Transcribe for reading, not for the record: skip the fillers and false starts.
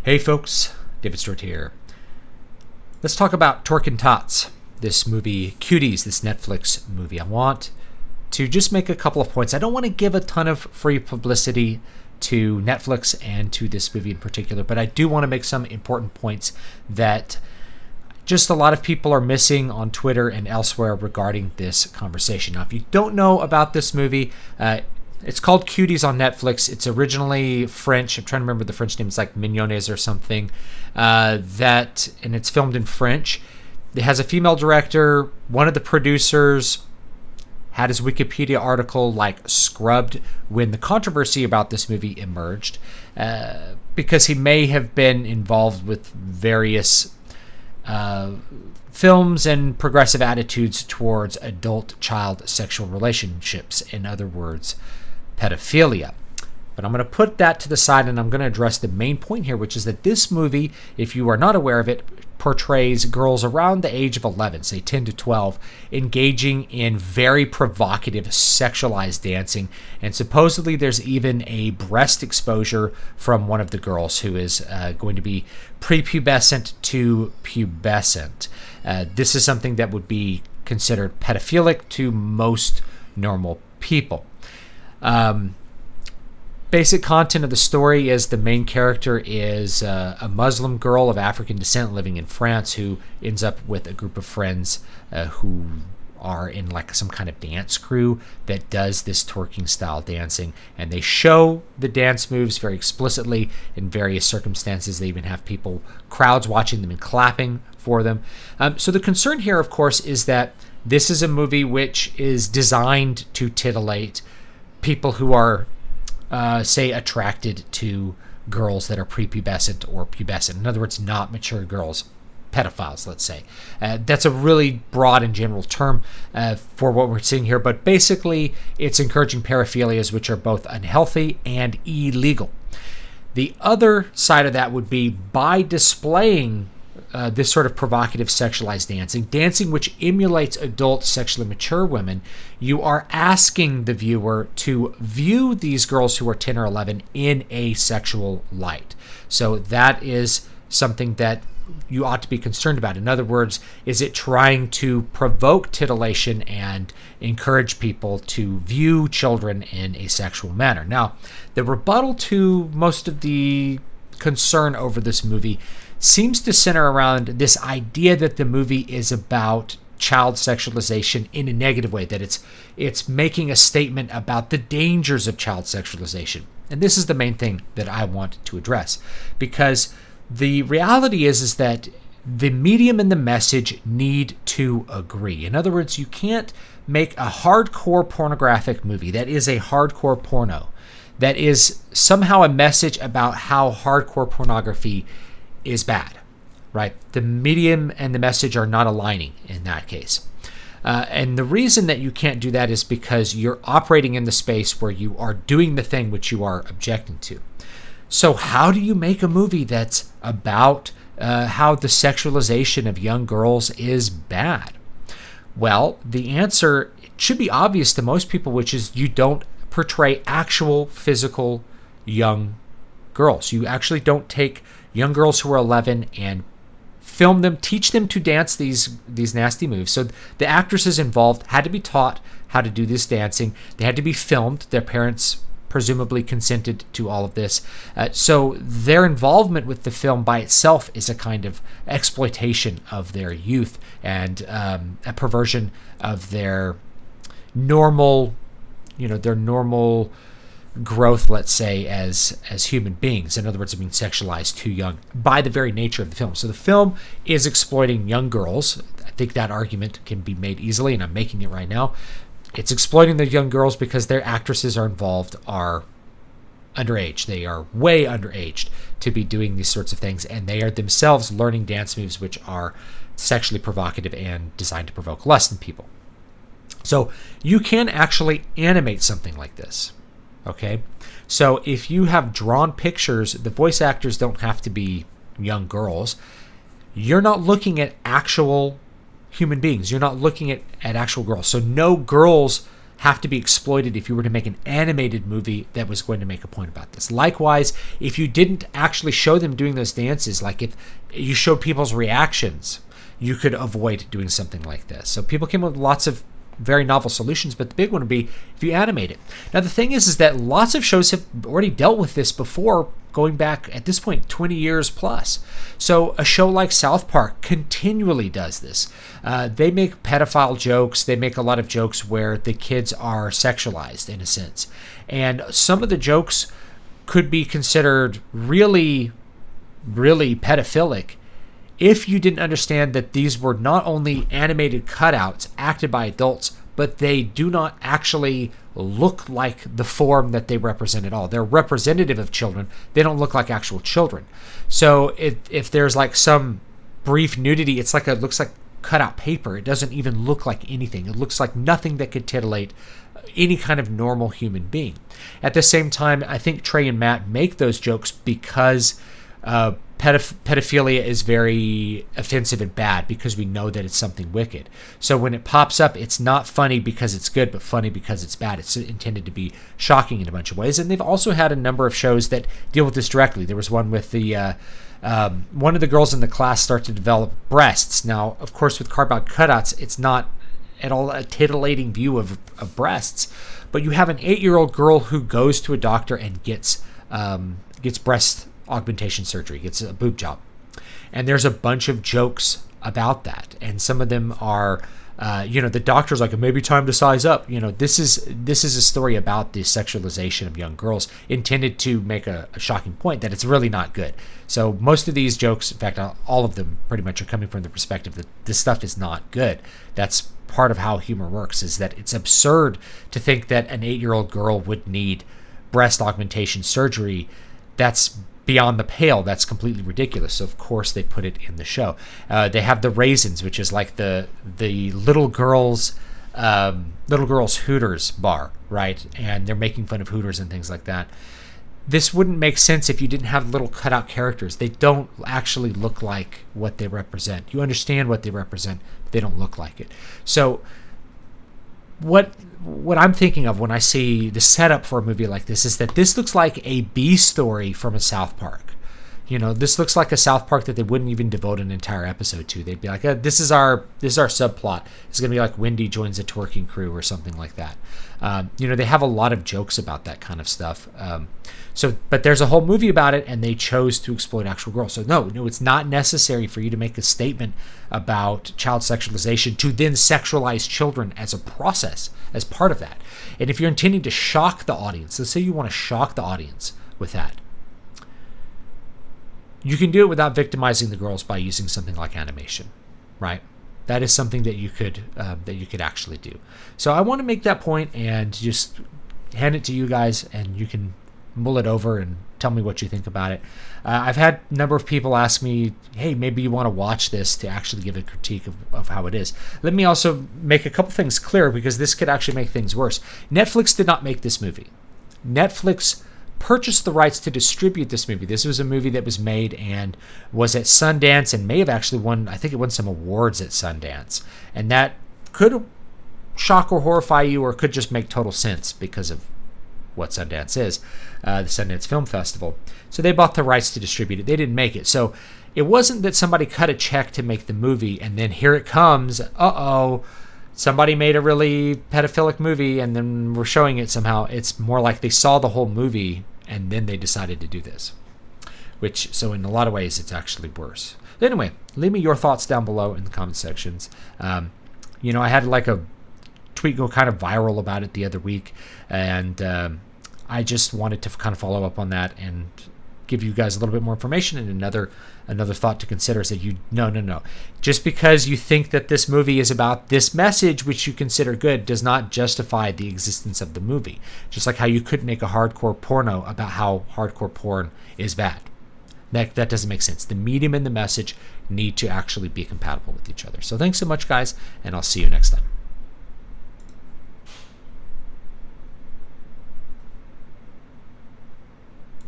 Hey folks, David Stewart here. Let's talk about Twerking Tots, this movie, Cuties, this Netflix movie. I want to just make a couple of points. I don't want to give a ton of free publicity to Netflix and to this movie in particular, but I do want to make some important points that just a lot of people are missing on Twitter and elsewhere regarding this conversation. Now, if you don't know about this movie, it's called Cuties on Netflix. It's originally French. I'm trying to remember the French name. It's like Mignonnes or something. And it's filmed in French. It has a female director. One of the producers had his Wikipedia article scrubbed when the controversy about this movie emerged, because he may have been involved with various films and progressive attitudes towards adult-child sexual relationships. In other words, pedophilia. But I'm going to put that to the side and I'm going to address the main point here, which is that this movie, if you are not aware of it, portrays girls around the age of 11, say 10 to 12, engaging in very provocative sexualized dancing. And supposedly there's even a breast exposure from one of the girls who is going to be prepubescent to pubescent. This is something that would be considered pedophilic to most normal people. Basic content of the story is the main character is a Muslim girl of African descent living in France who ends up with a group of friends who are in some kind of dance crew that does this twerking style dancing, and they show the dance moves very explicitly in various circumstances. They even have crowds watching them and clapping for them. So the concern here, of course, is that this is a movie which is designed to titillate people who are say attracted to girls that are prepubescent or pubescent. In other words, not mature girls, pedophiles, let's say. That's a really broad and general term for what we're seeing here, but basically it's encouraging paraphilias which are both unhealthy and illegal. The other side of that would be by displaying this sort of provocative sexualized dancing which emulates adult sexually mature women, you are asking the viewer to view these girls who are 10 or 11 in a sexual light. So that is something that you ought to be concerned about. In other words, is it trying to provoke titillation and encourage people to view children in a sexual manner? Now, the rebuttal to most of the concern over this movie seems to center around this idea that the movie is about child sexualization in a negative way, that it's making a statement about the dangers of child sexualization. And this is the main thing that I want to address, because the reality is that the medium and the message need to agree. In other words, you can't make a hardcore pornographic movie that is a hardcore porno, that is somehow a message about how hardcore pornography is bad, right? The medium and the message are not aligning in that case. And the reason that you can't do that is because you're operating in the space where you are doing the thing which you are objecting to. So how do you make a movie that's about how the sexualization of young girls is bad? Well, the answer should be obvious to most people, which is you don't portray actual physical young girls. You actually don't take young girls who are 11 and film them, teach them to dance these nasty moves. So the actresses involved had to be taught how to do this dancing. They had to be filmed. Their parents presumably consented to all of this. So their involvement with the film by itself is a kind of exploitation of their youth and a perversion of their normal growth, let's say, as human beings. In other words, being sexualized too young by the very nature of the film. So the film is exploiting young girls. I think that argument can be made easily, and I'm making it right now. It's exploiting the young girls because their actresses are involved are underage. They are way underaged to be doing these sorts of things, and they are themselves learning dance moves which are sexually provocative and designed to provoke lust in people. So you can actually animate something like this. Okay, so if you have drawn pictures, the voice actors don't have to be young girls. You're not looking at actual human beings. You're not looking at actual girls. So no girls have to be exploited if you were to make an animated movie that was going to make a point about this. Likewise, if you didn't actually show them doing those dances, like if you showed people's reactions, you could avoid doing something like this. So people came up with lots of very novel solutions, but the big one would be if you animate it. Now, the thing is that lots of shows have already dealt with this before, going back at this point 20 years plus. So a show like South Park continually does this. They make pedophile jokes. They make a lot of jokes where the kids are sexualized in a sense. And some of the jokes could be considered really, really pedophilic if you didn't understand that these were not only animated cutouts acted by adults, but they do not actually look like the form that they represent at all. They're representative of children. They don't look like actual children. So if there's like some brief nudity, it's like it looks like cutout paper. It doesn't even look like anything. It looks like nothing that could titillate any kind of normal human being. At the same time, I think Trey and Matt make those jokes because pedophilia is very offensive and bad, because we know that it's something wicked. So when it pops up, it's not funny because it's good, but funny because it's bad. It's intended to be shocking in a bunch of ways. And they've also had a number of shows that deal with this directly. There was one with the one of the girls in the class start to develop breasts. Now, of course, with cardboard cutouts, it's not at all a titillating view of breasts, but you have an 8-year-old girl who goes to a doctor and gets breast augmentation surgery, gets a boob job. And there's a bunch of jokes about that. And some of them are, the doctor's like, it may be time to size up. This is a story about the sexualization of young girls, intended to make a shocking point that it's really not good. So most of these jokes, in fact, all of them pretty much are coming from the perspective that this stuff is not good. That's part of how humor works, is that it's absurd to think that an 8-year-old girl would need breast augmentation surgery. That's beyond the pale. That's completely ridiculous. So of course they put it in the show. They have the raisins, which is like the little girls Hooters bar, right? And they're making fun of Hooters and things like that. This wouldn't make sense if you didn't have little cutout characters. They don't actually look like what they represent. You understand what they represent, but they don't look like it. So what I'm thinking of when I see the setup for a movie like this is that this looks like a B story from a South Park. This looks like a South Park that they wouldn't even devote an entire episode to. They'd be like, this is our subplot. It's going to be like Wendy joins a twerking crew or something like that. They have a lot of jokes about that kind of stuff. But there's a whole movie about it, and they chose to exploit actual girls. So no, it's not necessary for you to make a statement about child sexualization to then sexualize children as a process, as part of that. And if you're intending to shock the audience, let's say you want to shock the audience with that, you can do it without victimizing the girls by using something like animation, right? That is something that you could actually do. So I want to make that point and just hand it to you guys, and you can mull it over and tell me what you think about it. I've had a number of people ask me, hey, maybe you want to watch this to actually give a critique of how it is. Let me also make a couple things clear, because this could actually make things worse. Netflix did not make this movie. Netflix purchased the rights to distribute this movie. This was a movie that was made and was at Sundance and may have actually won, I think it won some awards at Sundance. And that could shock or horrify you, or could just make total sense because of what Sundance is, the Sundance Film Festival. So they bought the rights to distribute it. They didn't make it. So it wasn't that somebody cut a check to make the movie and then here it comes, somebody made a really pedophilic movie and then we're showing it somehow. It's more like they saw the whole movie and then they decided to do this. So in a lot of ways, it's actually worse. But anyway, leave me your thoughts down below in the comment sections. I had like a tweet go kind of viral about it the other week, and I just wanted to kind of follow up on that and give you guys a little bit more information. And another thought to consider is that no. Just because you think that this movie is about this message, which you consider good, does not justify the existence of the movie. Just like how you could make a hardcore porno about how hardcore porn is bad. That doesn't make sense. The medium and the message need to actually be compatible with each other. So thanks so much, guys, and I'll see you next time.